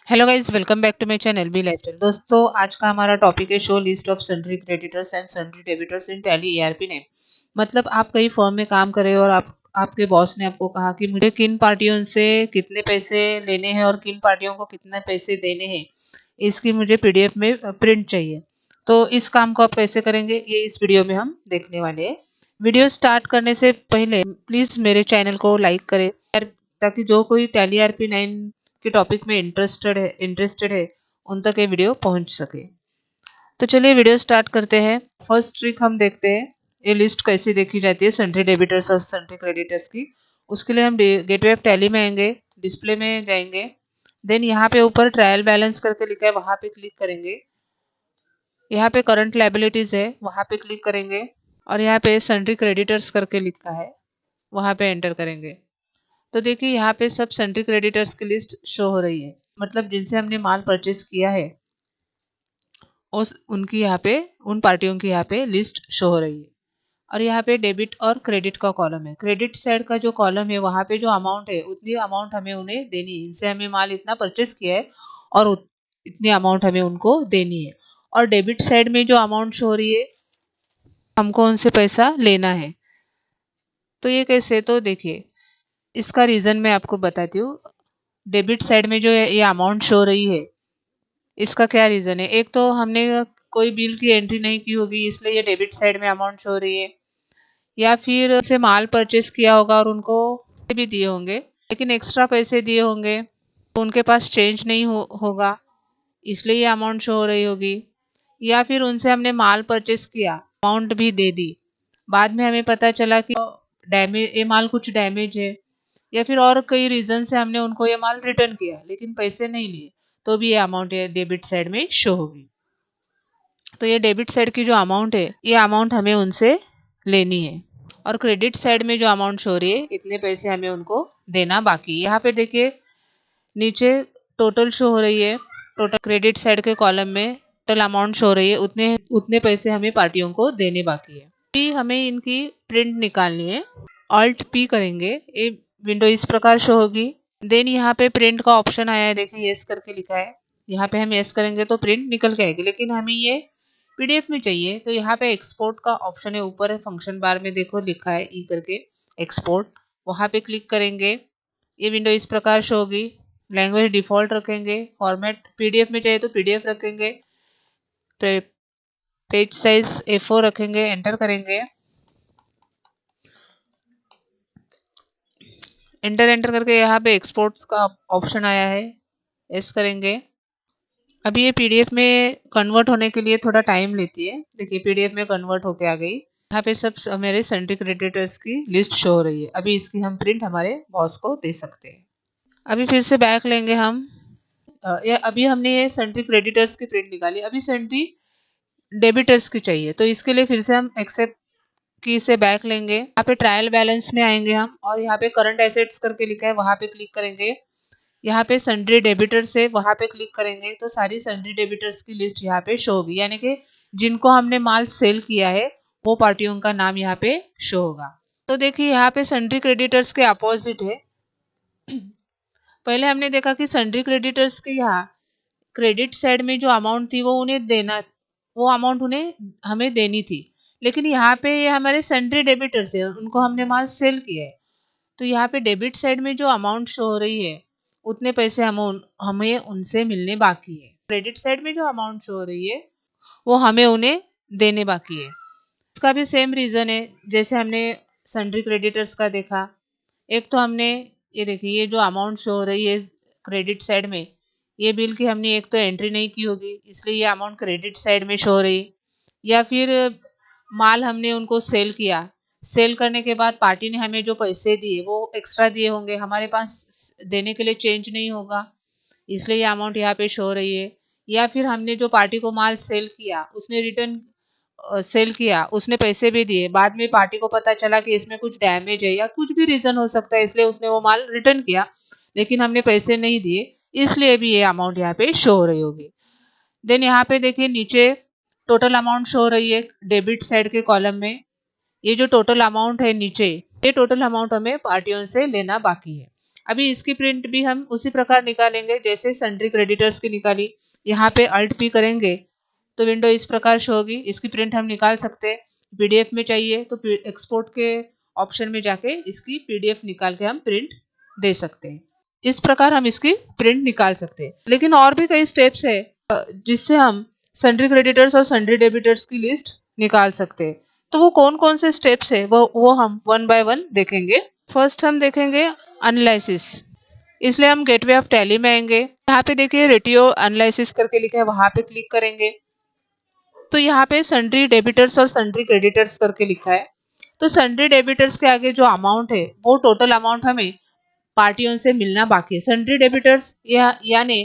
Hello guys, welcome back to my channel B Lifestyle. दोस्तों, आज का हमारा टॉपिक है show list of sundry creditors and sundry debtors in Tally ERP name. मतलब आप कई फर्म में काम कर रहे हो और आपके बॉस ने आपको कहा कि मुझे किन पार्टियों से कितने पैसे लेने हैं और किन पार्टियों को कितने पैसे देने हैं, इसकी मुझे पीडीएफ में प्रिंट चाहिए। तो इस काम को आप कैसे करेंगे, ये इस वीडियो में हम देखने वाले हैं। वीडियो स्टार्ट करने से पहले प्लीज मेरे चैनल को लाइक करें ताकि जो कोई टैली ईआरपी 9 के टॉपिक में इंटरेस्टेड है उन तक ये वीडियो पहुंच सके। तो चलिए वीडियो स्टार्ट करते हैं। फर्स्ट ट्रिक हम देखते हैं, ये लिस्ट कैसी देखी जाती है सन्ड्री डेबिटर्स और सन्ड्री क्रेडिटर्स की। उसके लिए हम गेटवे ऑफ टैली में आएंगे, डिस्प्ले में जाएंगे, देन यहाँ पे ऊपर ट्रायल बैलेंस करके लिखा है, वहां पे क्लिक करेंगे। यहाँ पे करंट लायबिलिटीज है, वहां पे क्लिक करेंगे और यहाँ पे सन्ड्री क्रेडिटर्स करके लिखा है, वहां पे एंटर करेंगे। तो देखिए यहाँ पे सब सन्ड्री क्रेडिटर्स की लिस्ट शो हो रही है, मतलब जिनसे हमने माल परचेस किया है उस उनकी यहाँ पे उन पार्टियों की यहाँ पे लिस्ट शो हो रही है। और यहाँ पे डेबिट और क्रेडिट का कॉलम है। क्रेडिट साइड का जो कॉलम है वहाँ पे जो अमाउंट है उतनी अमाउंट हमें उन्हें देनी है, इनसे हमें माल इतना परचेस किया है और इतनी अमाउंट हमें उनको देनी है। और डेबिट साइड में जो अमाउंट शो हो रही है हमको उनसे पैसा लेना है। तो ये कैसे, तो देखिए इसका रीजन मैं आपको बताती हूँ। डेबिट साइड में जो ये अमाउंट शो रही है, इसका क्या रीजन है। एक तो हमने कोई बिल की एंट्री नहीं की होगी, इसलिए ये डेबिट साइड में अमाउंट शो रही है। या फिर से माल परचेस किया होगा और उनको भी दिए होंगे लेकिन एक्स्ट्रा पैसे दिए होंगे, तो उनके पास चेंज नहीं होगा, इसलिए ये अमाउंट शो हो रही होगी। या फिर उनसे हमने माल परचेस किया, अमाउंट भी दे दी, बाद में हमें पता चला कि डैमेज, ये माल कुछ डैमेज है, या फिर और कई रीजन से हमने उनको ये माल रिटर्न किया लेकिन पैसे नहीं लिए, तो भी ये अमाउंट डेबिट साइड में शो होगी। तो ये डेबिट साइड की जो अमाउंट है, ये अमाउंट हमें उनसे लेनी है। और क्रेडिट साइड में जो अमाउंट शो रही है, इतने पैसे हमें उनको देना बाकी। यहाँ पे देखिए नीचे टोटल शो हो रही है, टोटल क्रेडिट साइड के कॉलम में टोटल अमाउंट शो हो रही है, उतने उतने पैसे हमें पार्टियों को देने बाकी है। अभी हमें इनकी प्रिंट निकालनी है। ऑल्ट पी करेंगे, ये विंडो इस प्रकार शो होगी। देन यहाँ पे प्रिंट का ऑप्शन आया है, देखिए यस करके लिखा है, यहाँ पे हम यस करेंगे तो प्रिंट निकल के आएगी, लेकिन हमें ये पीडीएफ में चाहिए। तो यहाँ पे एक्सपोर्ट का ऑप्शन है, ऊपर है फंक्शन बार में देखो लिखा है ई करके एक्सपोर्ट, वहाँ पे क्लिक करेंगे। ये विंडो इस प्रकार शो होगी। लैंग्वेज डिफॉल्ट रखेंगे, फॉर्मेट पीडीएफ में चाहिए तो पीडीएफ रखेंगे, पेज साइज A4 रखेंगे, एंटर करेंगे। एंटर करके यहाँ पे एक्सपोर्ट्स का ऑप्शन आया है, यस करेंगे। अभी ये पीडीएफ में कन्वर्ट होने के लिए थोड़ा टाइम लेती है। देखिए पीडीएफ में कन्वर्ट होके आ गई। यहाँ पे सब मेरे सन्ड्री क्रेडिटर्स की लिस्ट शो हो रही है। अभी इसकी हम प्रिंट हमारे बॉस को दे सकते हैं। अभी फिर से बैक लेंगे हम। अभी हमने ये सन्ड्री क्रेडिटर्स की प्रिंट निकाली, अभी सन्ड्री डेबिटर्स की चाहिए। तो इसके लिए फिर से हम एक्सेप्ट की से बैक लेंगे। यहाँ पे ट्रायल बैलेंस में आएंगे हम और यहाँ पे करंट एसेट्स करके लिखा है, वहां पे क्लिक करेंगे। यहाँ पे सन्ड्री डेबिटर्स है, वहां पे क्लिक करेंगे तो सारी सन्ड्री डेबिटर्स की लिस्ट यहाँ पे शो होगी, यानी कि जिनको हमने माल सेल किया है वो पार्टियों का नाम यहाँ पे शो होगा। तो देखिए यहाँ पे सन्ड्री क्रेडिटर्स के अपोजिट है। पहले हमने देखा कि सन्ड्री क्रेडिटर्स के यहाँ क्रेडिट साइड में जो अमाउंट थी वो अमाउंट उन्हें हमें देनी थी, लेकिन यहाँ पे ये हमारे सन्ड्री डेबिटर्स है, उनको हमने माल सेल किया है। तो यहाँ पे डेबिट साइड में जो अमाउंट शो हो रही है उतने पैसे हमें उनसे मिलने बाकी है। क्रेडिट साइड में जो अमाउंट शो हो रही है वो हमें उन्हें देने बाकी है। इसका भी सेम रीजन है जैसे हमने सन्ड्री क्रेडिटर्स का देखा। एक तो हमने ये देखिए, ये जो अमाउंट शो हो रही है क्रेडिट साइड में, ये बिल की हमने एक तो एंट्री नहीं की होगी, इसलिए ये अमाउंट क्रेडिट साइड में शो हो रही। या फिर माल हमने उनको सेल किया, सेल करने के बाद पार्टी ने हमें जो पैसे दिए वो एक्स्ट्रा दिए होंगे, हमारे पास देने के लिए चेंज नहीं होगा, इसलिए ये अमाउंट यहाँ पे शो हो रही है। या फिर हमने जो पार्टी को माल सेल किया, उसने रिटर्न सेल किया, उसने पैसे भी दिए, बाद में पार्टी को पता चला कि इसमें कुछ डैमेज है या कुछ भी रीजन हो सकता है, इसलिए उसने वो माल रिटर्न किया लेकिन हमने पैसे नहीं दिए, इसलिए भी ये अमाउंट यहाँ पे शो हो रही होगी। देन यहाँ पे देखिए नीचे टोटल अमाउंट शो हो रही है डेबिट साइड के कॉलम में। ये जो टोटल अमाउंट है नीचे, ये टोटल अमाउंट हमें पार्टियों से लेना बाकी है। अभी इसकी प्रिंट भी हम उसी प्रकार निकालेंगे जैसे सन्ड्री क्रेडिटर्स की निकाली। यहाँ पे अल्ट पी करेंगे तो विंडो इस प्रकार शो होगी। इसकी प्रिंट हम निकाल सकते हैं। पीडीएफ में चाहिए तो एक्सपोर्ट के ऑप्शन में जाके इसकी पीडीएफ निकाल के हम प्रिंट दे सकते हैं। इस प्रकार हम इसकी प्रिंट निकाल सकते हैं। लेकिन और भी कई स्टेप्स है जिससे हम सन्ड्री क्रेडिटर्स और सन्ड्री डेबिटर्स की लिस्ट निकाल सकते हैं। तो वो कौन कौन से स्टेप्स है वो हम वन बाय वन देखेंगे। फर्स्ट हम देखेंगे एनालिसिस। इसलिए हम गेटवे ऑफ टैली में आएंगे। यहाँ पे देखिए रेटियो एनालिसिस करके लिखा है, वहां पे क्लिक करेंगे तो यहाँ पे सन्ड्री डेबिटर्स और सन्ड्री क्रेडिटर्स करके लिखा है। तो सन्ड्री डेबिटर्स के आगे जो अमाउंट है वो टोटल अमाउंट हमें पार्टियों से मिलना बाकी है। सन्ड्री डेबिटर्स यानी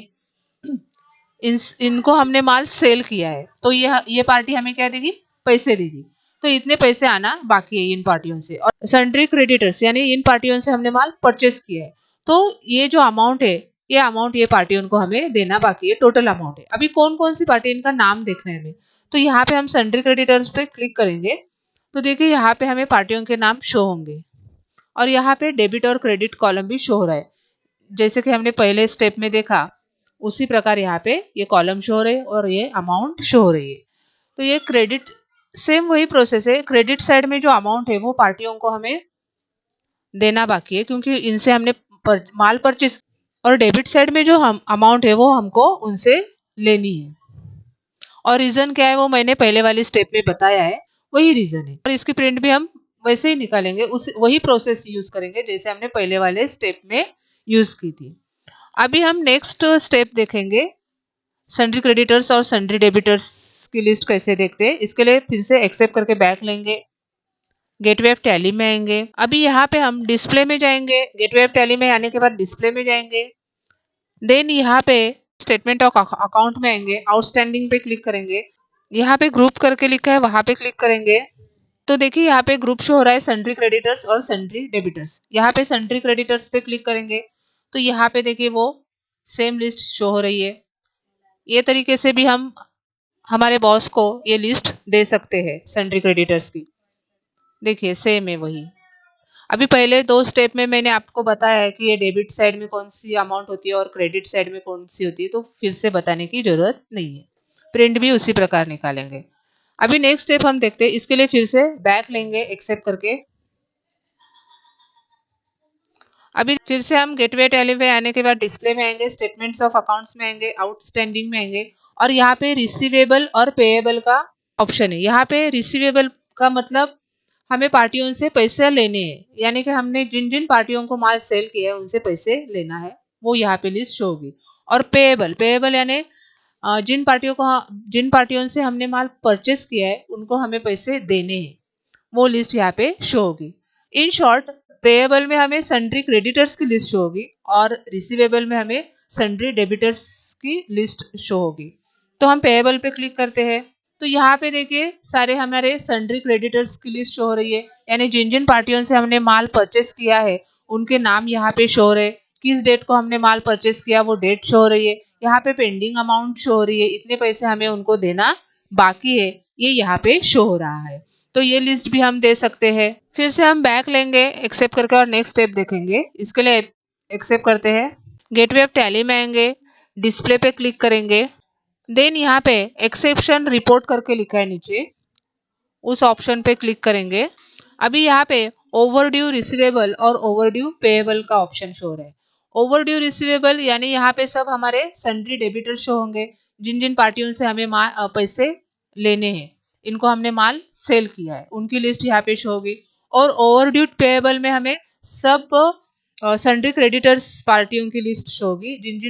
इनको हमने माल सेल किया है तो ये पार्टी हमें क्या देगी, पैसे देगी। तो इतने पैसे आना बाकी है इन पार्टियों से। और सन्ड्री क्रेडिटर्स यानी इन पार्टियों से हमने माल परचेस किया है तो ये जो अमाउंट है ये अमाउंट ये पार्टियों को हमें देना बाकी है, टोटल अमाउंट है। अभी कौन कौन सी पार्टी, इनका नाम देखना है हमें। तो यहाँ पे हम सन्ड्री क्रेडिटर्स पे क्लिक करेंगे तो देखिए यहाँ पे हमें पार्टियों के नाम शो होंगे और यहाँ पे डेबिट और क्रेडिट कॉलम भी शो हो रहा है। जैसे कि हमने पहले स्टेप में देखा उसी प्रकार यहाँ पे ये कॉलम शो हो रहे हैं और ये अमाउंट शो हो रही है। तो ये क्रेडिट सेम वही प्रोसेस है। क्रेडिट साइड में जो अमाउंट है वो पार्टियों को हमें देना बाकी है क्योंकि इनसे हमने माल परचेस। और डेबिट साइड में जो हम अमाउंट है वो हमको उनसे लेनी है। और रीजन क्या है वो मैंने पहले वाली स्टेप में बताया है, वही रीजन है। और इसकी प्रिंट भी हम वैसे ही निकालेंगे, वही प्रोसेस यूज करेंगे जैसे हमने पहले वाले स्टेप में यूज की थी। अभी हम नेक्स्ट स्टेप देखेंगे सन्ड्री क्रेडिटर्स और सन्ड्री डेबिटर्स की लिस्ट कैसे देखते हैं। इसके लिए फिर से एक्सेप्ट करके बैक लेंगे, गेटवे ऑफ टैली में आएंगे। अभी यहाँ पे हम डिस्प्ले में जाएंगे। गेटवे ऑफ टैली में आने के बाद डिस्प्ले में जाएंगे। देन यहाँ पे स्टेटमेंट ऑफ अकाउंट में आएंगे, आउटस्टैंडिंग पे क्लिक करेंगे। यहाँ पे ग्रुप करके लिखा है वहां पे क्लिक करेंगे तो देखिए यहाँ पे ग्रुप शो हो रहा है सन्ड्री क्रेडिटर्स और सन्ड्री डेबिटर्स। यहाँ पे सन्ड्री क्रेडिटर्स पे क्लिक करेंगे तो यहाँ पे देखिए वो सेम लिस्ट शो हो रही है। ये तरीके से भी हम हमारे बॉस को ये लिस्ट दे सकते हैं सन्ड्री क्रेडिटर्स की। देखिए सेम है वही। अभी पहले दो स्टेप में मैंने आपको बताया है कि ये डेबिट साइड में कौन सी अमाउंट होती है और क्रेडिट साइड में कौन सी होती है, तो फिर से बताने की जरूरत नहीं है। प्रिंट भी उसी प्रकार निकालेंगे। अभी नेक्स्ट स्टेप हम देखते हैं। इसके लिए फिर से बैक लेंगे एक्सेप्ट करके। अभी फिर से हम गेटवे टैली में आने के बाद डिस्प्ले में आएंगे, स्टेटमेंट्स ऑफ अकाउंट्स में आएंगे, आउटस्टैंडिंग में आएंगे और यहाँ पे रिसीवेबल और पेएबल का ऑप्शन है। यहाँ पे रिसीवेबल का मतलब हमें पार्टियों से पैसे लेने हैं, यानी कि हमने जिन जिन पार्टियों को माल सेल किया है उनसे पैसे लेना है, वो यहाँ पे लिस्ट शो होगी। और पेएबल, पेएबल यानी जिन पार्टियों से हमने माल परचेस किया है उनको हमें पैसे देने हैं, वो लिस्ट यहाँ पे शो होगी। इन शॉर्ट पेएबल में हमें सन्ड्री क्रेडिटर्स की लिस्ट शो होगी और रिसीवेबल में हमें सन्ड्री डेबिटर्स की लिस्ट शो होगी। तो हम पेएबल पे क्लिक करते हैं तो यहाँ पे देखिए सारे हमारे सन्ड्री क्रेडिटर्स की लिस्ट शो हो रही है, यानी जिन जिन पार्टियों से हमने माल परचेस किया है उनके नाम यहाँ पे शो हो रहे, किस डेट को हमने माल परचेस किया वो डेट शो हो रही है, यहाँ पे पेंडिंग अमाउंट शो हो रही है, इतने पैसे हमें उनको देना बाकी है ये यहाँ पे शो हो रहा है। तो ये लिस्ट भी हम दे सकते हैं। फिर से हम बैक लेंगे एक्सेप्ट करके और नेक्स्ट स्टेप देखेंगे। इसके लिए एक्सेप्ट करते हैं, गेटवे ऑफ टैली में आएंगे, डिस्प्ले पे क्लिक करेंगे। देन यहाँ पे एक्सेप्शन रिपोर्ट करके लिखा है नीचे, उस ऑप्शन पे क्लिक करेंगे। अभी यहाँ पे ओवरड्यू रिसीवेबल और ओवरड्यू पेएबल का ऑप्शन शो हो रहा है। ओवरड्यू रिसीवेबल यानी यहाँ पे सब हमारे सन्ड्री डेबिटर शो होंगे, जिन जिन पार्टियों से हमें पैसे लेने हैं, इनको हमने माल सेल किया है, उनकी लिस्ट यहाँ पे शो होगी। और ओवरड्यू पेएबल में हमें सब सन्ड्री क्रेडिटर्स पार्टियों की लिस्ट शो होगी, जिन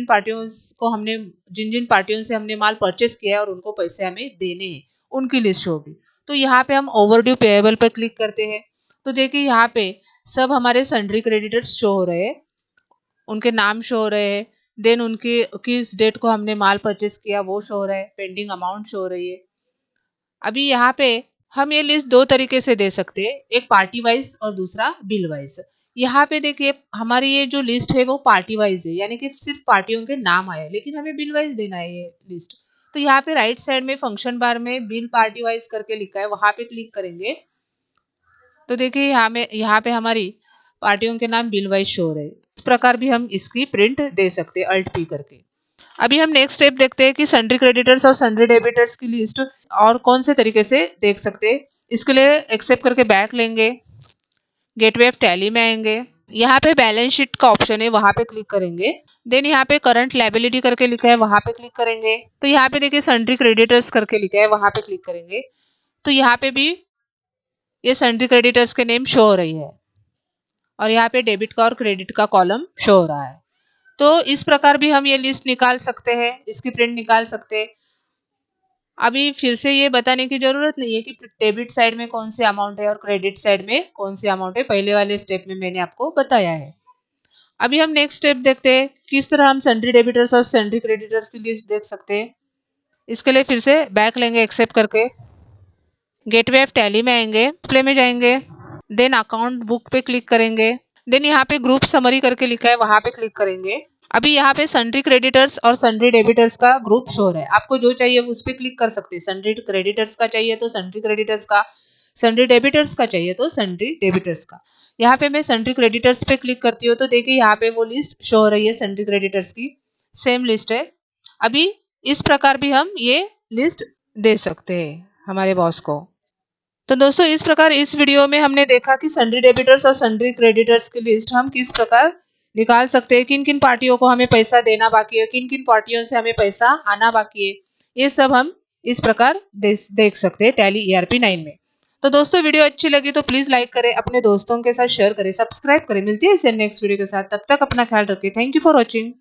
जिन पार्टियों से हमने माल परचेस किया है और उनको पैसे हमें देने हैं, उनकी लिस्ट शो होगी। तो यहाँ पे हम ओवरड्यू पेएबल पर क्लिक करते हैं तो देखिए यहाँ पे सब हमारे सन्ड्री क्रेडिटर्स शो हो रहे हैं, उनके नाम शो हो रहे हैं, देन उनके किस डेट को हमने माल परचेस किया वो शो हो रहा है, पेंडिंग अमाउंट शो हो रही है। अभी यहाँ पे हम ये लिस्ट दो तरीके से दे सकते हैं, एक पार्टी वाइज और दूसरा बिल वाइज। यहाँ पे देखिए हमारी ये जो लिस्ट है वो पार्टी वाइज है, यानी कि सिर्फ पार्टियों के नाम आए, लेकिन हमें बिल वाइज देना है ये लिस्ट। तो यहाँ पे राइट साइड में फंक्शन बार में बिल पार्टी वाइज करके लिखा है, वहां पे क्लिक करेंगे तो देखिए यहाँ पे हमारी पार्टियों के नाम बिल वाइज शो हो रहे हैं। प्रकार भी हम इसकी प्रिंट दे सकते हैं अल्ट पी करके। अभी हम नेक्स्ट स्टेप देखते हैं कि सन्ड्री क्रेडिटर्स और सन्ड्री डेबिटर्स की लिस्ट और कौन से तरीके से देख सकते हैं। इसके लिए एक्सेप्ट करके बैक लेंगे, गेटवे ऑफ टैली में आएंगे, यहाँ पे बैलेंस शीट का ऑप्शन है वहां पे क्लिक करेंगे। देन यहाँ पे करंट लायबिलिटी करके लिखा है वहां पे क्लिक करेंगे। तो यहाँ पे देखिए सन्ड्री क्रेडिटर्स करके लिखा है वहां पे क्लिक करेंगे। तो यहाँ पे भी ये सन्ड्री क्रेडिटर्स के नेम शो हो रही है और यहाँ पे डेबिट का और क्रेडिट का कॉलम शो हो रहा है। तो इस प्रकार भी हम ये लिस्ट निकाल सकते हैं, इसकी प्रिंट निकाल सकते हैं। अभी फिर से ये बताने की जरूरत नहीं है कि डेबिट साइड में कौन सी अमाउंट है और क्रेडिट साइड में कौन सी अमाउंट है, पहले वाले स्टेप में मैंने आपको बताया है। अभी हम नेक्स्ट स्टेप देखते हैं किस तरह हम सन्ड्री डेबिटर्स और सन्ड्री क्रेडिटर्स की लिस्ट देख सकते हैं। इसके लिए फिर से बैक लेंगे एक्सेप्ट करके, गेटवे ऑफ टैली में आएंगे, डिस्प्ले में जाएंगे, देन अकाउंट बुक पे क्लिक करेंगे। देन यहाँ पे ग्रुप समरी करके लिखा है वहां पे क्लिक करेंगे। अभी यहाँ पे सन्ड्री क्रेडिटर्स और सन्ड्री डेबिटर्स का ग्रुप शो है, आपको जो चाहिए उस पर क्लिक कर सकते हैं। सन्ड्री क्रेडिटर्स का चाहिए तो सन्ड्री क्रेडिटर्स का, सन्ड्री डेबिटर्स का चाहिए तो सन्ड्री डेबिटर्स का। यहाँ पे मैं सन्ड्री क्रेडिटर्स पे क्लिक करती हूँ तो देखिए यहाँ पे वो लिस्ट शो हो रही है सन्ड्री क्रेडिटर्स की, सेम लिस्ट है। अभी इस प्रकार भी हम ये लिस्ट दे सकते हैं हमारे बॉस को। तो दोस्तों इस प्रकार इस वीडियो में हमने देखा कि सन्ड्री डेबिटर्स और सन्ड्री क्रेडिटर्स की लिस्ट हम किस प्रकार निकाल सकते हैं, किन किन पार्टियों को हमें पैसा देना बाकी है, किन किन पार्टियों से हमें पैसा आना बाकी है, ये सब हम इस प्रकार देख सकते हैं टैली ERP 9 में। तो दोस्तों वीडियो अच्छी लगी तो प्लीज लाइक करें, अपने दोस्तों के साथ शेयर करें, सब्सक्राइब करें। मिलती है इसे नेक्स्ट वीडियो के साथ, तब तक अपना ख्याल रखें। Thank you for watching.